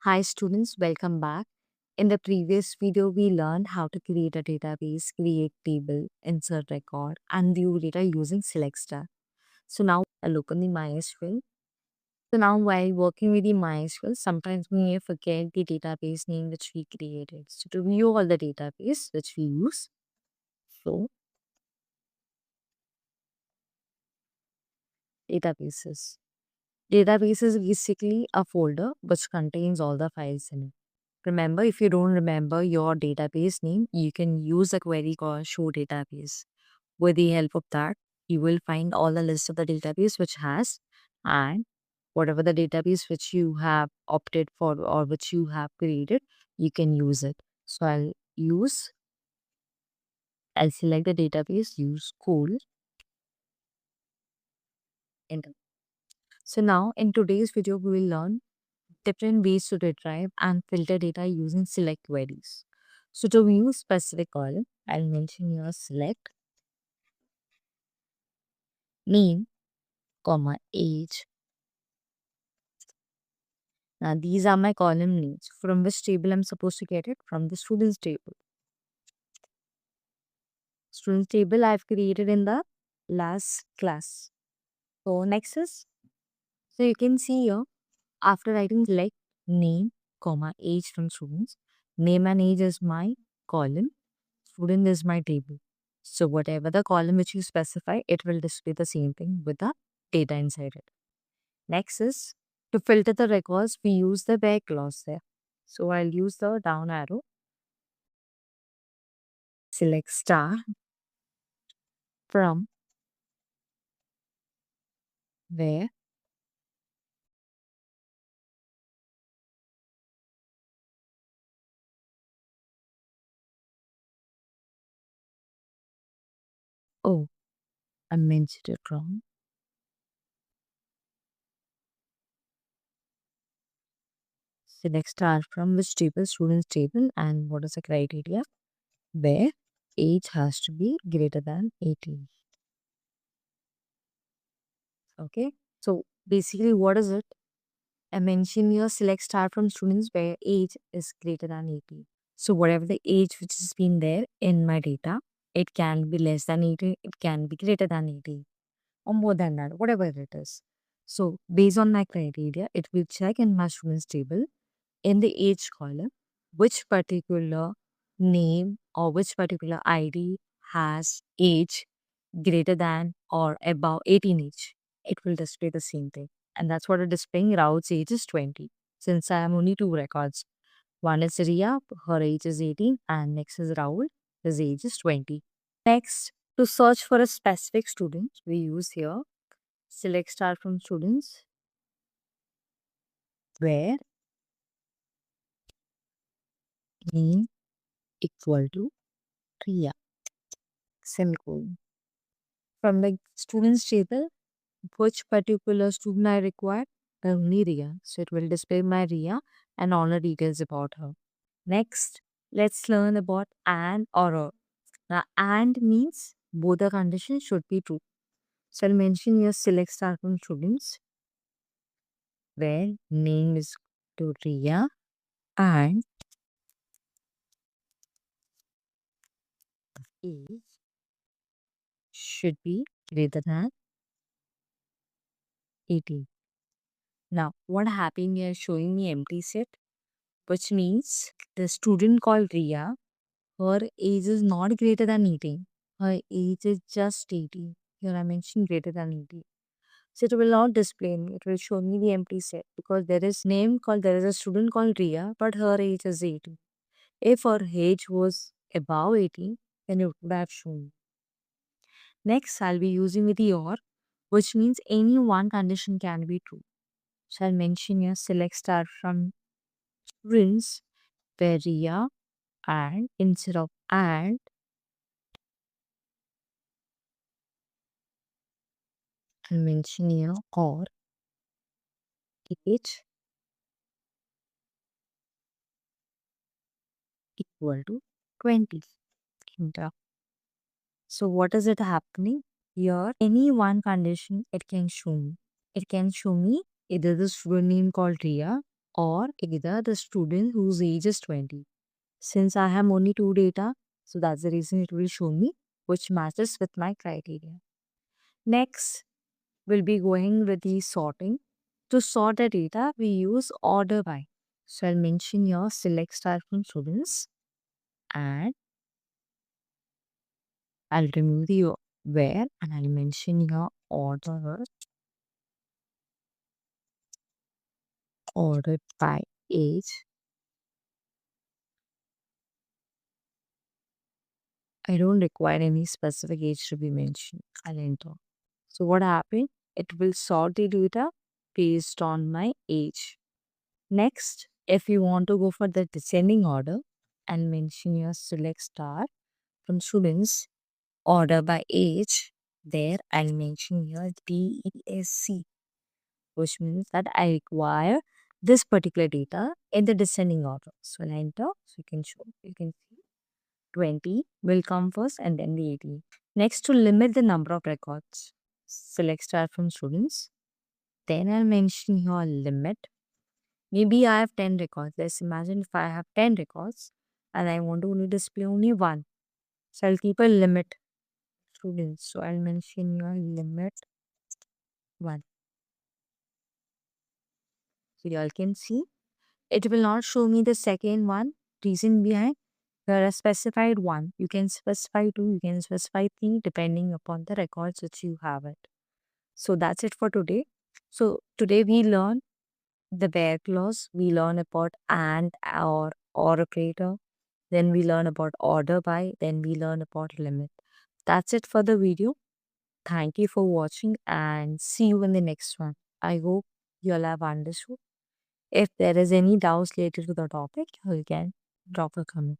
Hi students, welcome back. In the previous video, we learned how to create a database, create table, insert record, and view data using Select Star. So now a look on the MySQL. So now while working with the MySQL, sometimes we may forget the database name which we created. So to view all the database which we use, so databases. Database is basically a folder which contains all the files in it. Remember, if you don't remember your database name, you can use a query called show database. With the help of that, you will find all the list of the database which has and whatever the database which you have opted for or which you have created, you can use it. So I'll select the database, use school, enter. So now in today's video, we will learn different ways to retrieve and filter data using select queries. So to view specific column, I'll mention here select name, comma age. Now these are my column names. From which table I'm supposed to get it? From the students table. Students table I've created in the last class. So next is, so you can see here after writing select name, comma age from students. Name and age is my column. Student is my table. So whatever the column which you specify, it will display the same thing with the data inside it. Next is to filter the records, we use the where clause there. So I'll use the down arrow, select star from where oh I mentioned it wrong. Select star from which table, students table, and what is the criteria? Where age has to be greater than 18. Okay. So basically what is it? I mention here select star from students where age is greater than 18. So whatever the age which has been there in my data, it can be less than 18, it can be greater than 18 or more than that, whatever it is. So based on my criteria, it will check in my students table in the age column which particular name or which particular ID has age greater than or above 18 age. It will display the same thing. And that's what it is displaying. Raut's age is 20. Since I have only two records. One is Ria, her age is 18, and next is Raul, his age is 20. Next, to search for a specific student, we use here select star from students where name equal to Ria, semicolon. From the students table, which particular student I require? Only Ria. So it will display my Ria and all the details about her. Next, let's learn about and or a. Now, and means both the conditions should be true. So I'll mention here select star from students where name is to Ria and age should be greater than 18. Now, what happened here showing me empty set, which means the student called Ria, her age is not greater than 18. Her age is just 18. Here I mentioned greater than 18. So it will not display me. It will show me the empty set because there is a student called Ria, but her age is 18. If her age was above 18, then it would have shown. Next, I'll be using with the or, which means any one condition can be true. So I'll mention here select star from rinse where Ria and instead of and, I'll mention here or age equal to 20. Enter. So what is it happening? Here, any one condition it can show me. It can show me either the student name called Ria or either the student whose age is 20. Since I have only two data, so that's the reason it will show me which matches with my criteria. Next, we'll be going with the sorting. To sort the data, we use order by. So I'll mention your select star from students and I'll remove the where and I'll mention your ordered by age. I don't require any specific age to be mentioned. I'll enter. So what happened? It will sort the data based on my age. Next, if you want to go for the descending order, I'll mention your select star from students order by age. There I'll mention your DESC, which means that I require this particular data in the descending order. So I'll enter. So you can see 20 will come first and then the 18. Next, to limit the number of records, select star from students. Then I'll mention your limit. Maybe I have 10 records. Let's imagine if I have 10 records and I want to only display only one. So I'll keep a limit students. So I'll mention your limit 1. So you all can see it will not show me the second one. Reason behind, there are specified one. You can specify two, you can specify three depending upon the records which you have it. So that's it for today. So today we learn the where clause, we learn about and or operator, then we learn about order by, then we learn about limit. That's it for the video. Thank you for watching and see you in the next one. I hope you'll have understood. If there is any doubts related to the topic, you can drop a comment.